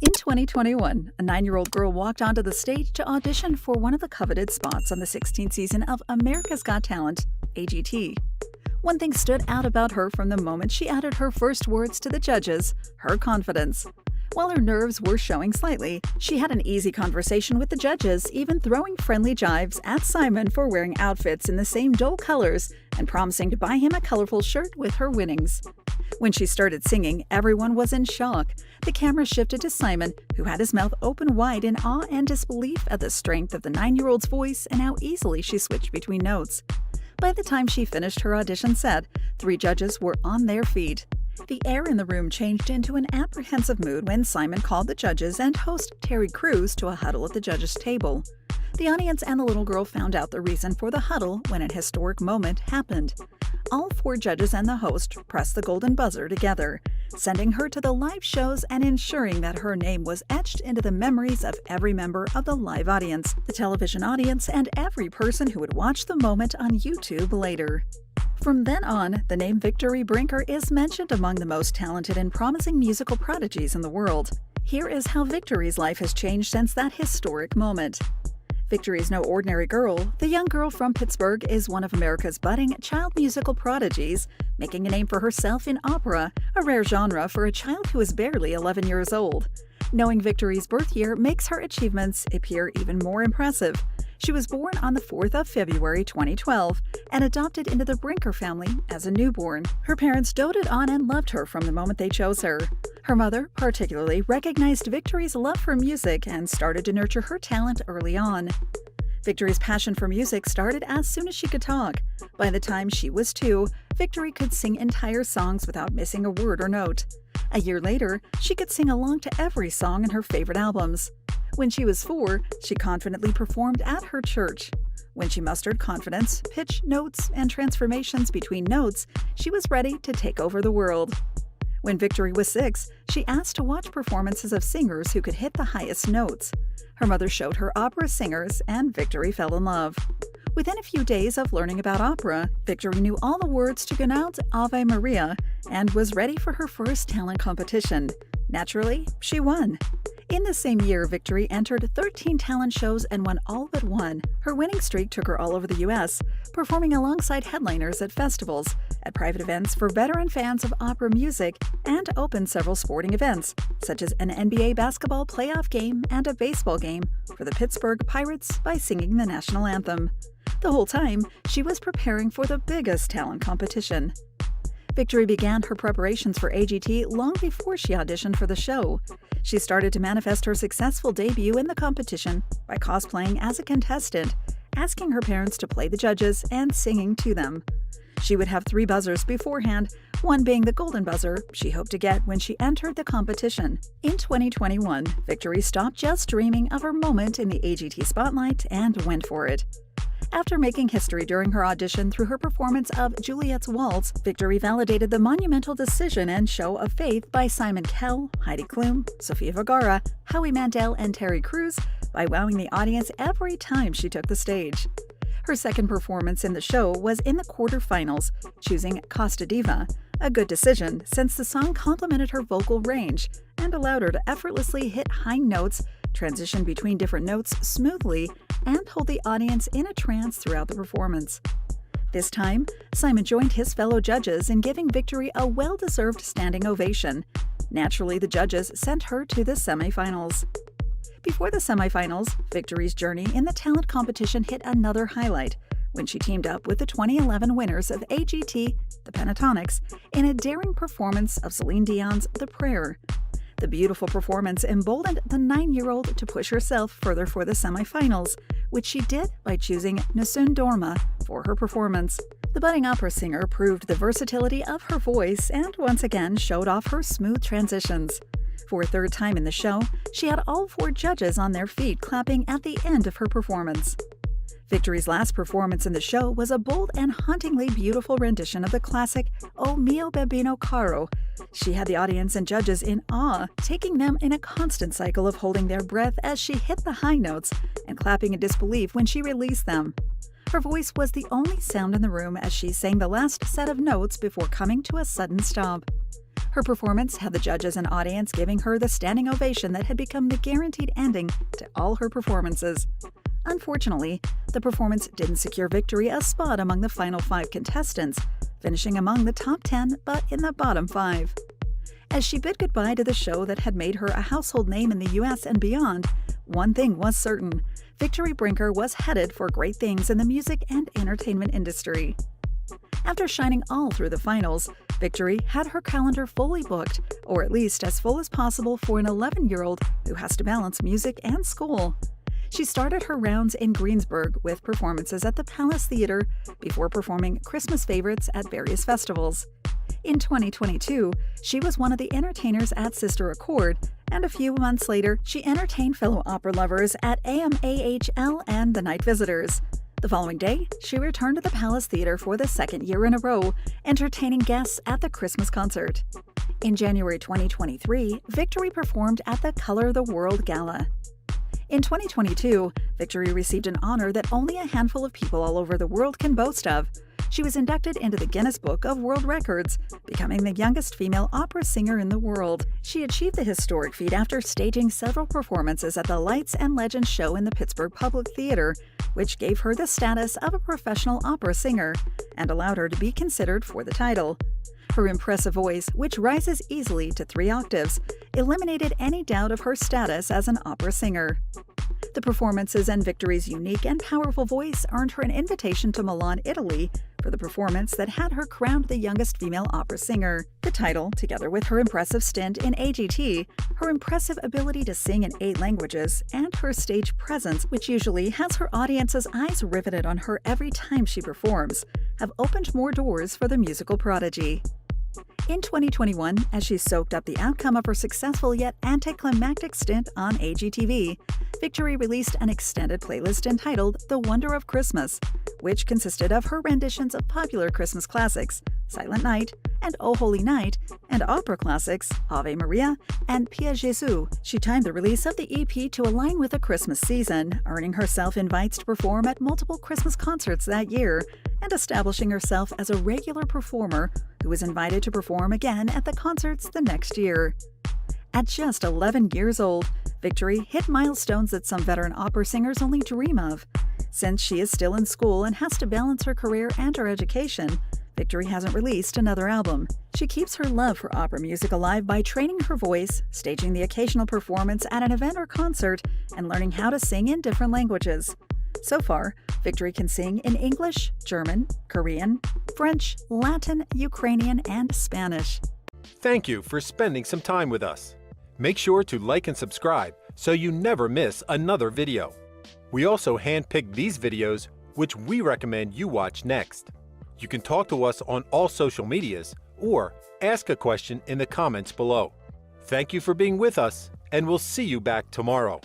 In 2021, a 9-year-old girl walked onto the stage to audition for one of the coveted spots on the 16th season of America's Got Talent, AGT. One thing stood out about her from the moment she uttered her first words to the judges: her confidence. While her nerves were showing slightly, she had an easy conversation with the judges, even throwing friendly jibes at Simon for wearing outfits in the same dull colors and promising to buy him a colorful shirt with her winnings. When she started singing, everyone was in shock. The camera shifted to Simon, who had his mouth open wide in awe and disbelief at the strength of the 9-year-old's voice and how easily she switched between notes. By the time she finished her audition set, 3 judges were on their feet. The air in the room changed into an apprehensive mood when Simon called the judges and host Terry Crews to a huddle at the judges' table. The audience and the little girl found out the reason for the huddle when an historic moment happened. All 4 judges and the host pressed the golden buzzer together, sending her to the live shows and ensuring that her name was etched into the memories of every member of the live audience, the television audience, and every person who would watch the moment on YouTube later. From then on, the name Victory Brinker is mentioned among the most talented and promising musical prodigies in the world. Here is how Victory's life has changed since that historic moment. Victory is no ordinary girl. The young girl from Pittsburgh is one of America's budding child musical prodigies, making a name for herself in opera, a rare genre for a child who is barely 11 years old. Knowing Victory's birth year makes her achievements appear even more impressive. She was born on the 4th of February 2012 and adopted into the Brinker family as a newborn. Her parents doted on and loved her from the moment they chose her. Her mother, particularly, recognized Victory's love for music and started to nurture her talent early on. Victory's passion for music started as soon as she could talk. By the time she was 2, Victory could sing entire songs without missing a word or note. A year later, she could sing along to every song in her favorite albums. When she was 4, she confidently performed at her church. When she mustered confidence, pitch, notes, and transformations between notes, she was ready to take over the world. When Victory was 6, she asked to watch performances of singers who could hit the highest notes. Her mother showed her opera singers, and Victory fell in love. Within a few days of learning about opera, Victory knew all the words to Gounod's Ave Maria and was ready for her first talent competition. Naturally, she won. In the same year, Victory entered 13 talent shows and won all but one. Her winning streak took her all over the U.S., performing alongside headliners at festivals, at private events for veteran fans of opera music, and opened several sporting events, such as an NBA basketball playoff game and a baseball game for the Pittsburgh Pirates by singing the national anthem. The whole time, she was preparing for the biggest talent competition. Victory began her preparations for AGT long before she auditioned for the show. She started to manifest her successful debut in the competition by cosplaying as a contestant, asking her parents to play the judges and singing to them. She would have 3 buzzers beforehand, one being the golden buzzer she hoped to get when she entered the competition. In 2021, Victory stopped just dreaming of her moment in the AGT spotlight and went for it. After making history during her audition through her performance of Juliet's Waltz, Victory validated the monumental decision and show of faith by Simon Cowell, Heidi Klum, Sofia Vergara, Howie Mandel, and Terry Crews by wowing the audience every time she took the stage. Her second performance in the show was in the quarterfinals, choosing Costa Diva, a good decision since the song complemented her vocal range and allowed her to effortlessly hit high notes, transition between different notes smoothly, and hold the audience in a trance throughout the performance. This time, Simon joined his fellow judges in giving Victory a well-deserved standing ovation. Naturally, the judges sent her to the semifinals. Before the semifinals, Victory's journey in the talent competition hit another highlight when she teamed up with the 2011 winners of AGT, the Pentatonix, in a daring performance of Celine Dion's The Prayer. The beautiful performance emboldened the 9-year-old to push herself further for the semifinals, which she did by choosing Nessun Dorma for her performance. The budding opera singer proved the versatility of her voice and once again showed off her smooth transitions. For a third time in the show, she had all 4 judges on their feet clapping at the end of her performance. Victory's last performance in the show was a bold and hauntingly beautiful rendition of the classic O Mio Bambino Caro. She had the audience and judges in awe, taking them in a constant cycle of holding their breath as she hit the high notes and clapping in disbelief when she released them. Her voice was the only sound in the room as she sang the last set of notes before coming to a sudden stop. Her performance had the judges and audience giving her the standing ovation that had become the guaranteed ending to all her performances. Unfortunately, the performance didn't secure Victory a spot among the final 5 contestants, finishing among the top 10 but in the bottom 5. As she bid goodbye to the show that had made her a household name in the US and beyond, one thing was certain: Victory Brinker was headed for great things in the music and entertainment industry. After shining all through the finals, Victory had her calendar fully booked, or at least as full as possible for an 11-year-old who has to balance music and school. She started her rounds in Greensburg with performances at the Palace Theater before performing Christmas favorites at various festivals. In 2022, she was one of the entertainers at Sister Accord, and a few months later, she entertained fellow opera lovers at AMAHL and The Night Visitors. The following day, she returned to the Palace Theater for the 2nd year in a row, entertaining guests at the Christmas concert. In January 2023, Victory performed at the Color the World Gala. In 2022, Victory received an honor that only a handful of people all over the world can boast of. She was inducted into the Guinness Book of World Records, becoming the youngest female opera singer in the world. She achieved the historic feat after staging several performances at the Lights and Legends show in the Pittsburgh Public Theater, which gave her the status of a professional opera singer and allowed her to be considered for the title. Her impressive voice, which rises easily to 3 octaves, eliminated any doubt of her status as an opera singer. The performances and Victory's unique and powerful voice earned her an invitation to Milan, Italy, for the performance that had her crowned the youngest female opera singer. The title, together with her impressive stint in AGT, her impressive ability to sing in 8 languages, and her stage presence, which usually has her audience's eyes riveted on her every time she performs, have opened more doors for the musical prodigy. In 2021, as she soaked up the outcome of her successful yet anticlimactic stint on AGTV, Victory released an extended playlist entitled The Wonder of Christmas, which consisted of her renditions of popular Christmas classics, Silent Night and O Holy Night, and opera classics, Ave Maria and Pia Jesu. She timed the release of the EP to align with the Christmas season, earning herself invites to perform at multiple Christmas concerts that year, and establishing herself as a regular performer who was invited to perform again at the concerts the next year. At just 11 years old, Victory hit milestones that some veteran opera singers only dream of. Since she is still in school and has to balance her career and her education, Victory hasn't released another album. She keeps her love for opera music alive by training her voice, staging the occasional performance at an event or concert, and learning how to sing in different languages. So far, Victory can sing in English, German, Korean, French, Latin, Ukrainian, and Spanish. Thank you for spending some time with us. Make sure to like and subscribe so you never miss another video. We also handpick these videos which we recommend you watch next. You can talk to us on all social medias or ask a question in the comments below. Thank you for being with us, and we'll see you back tomorrow.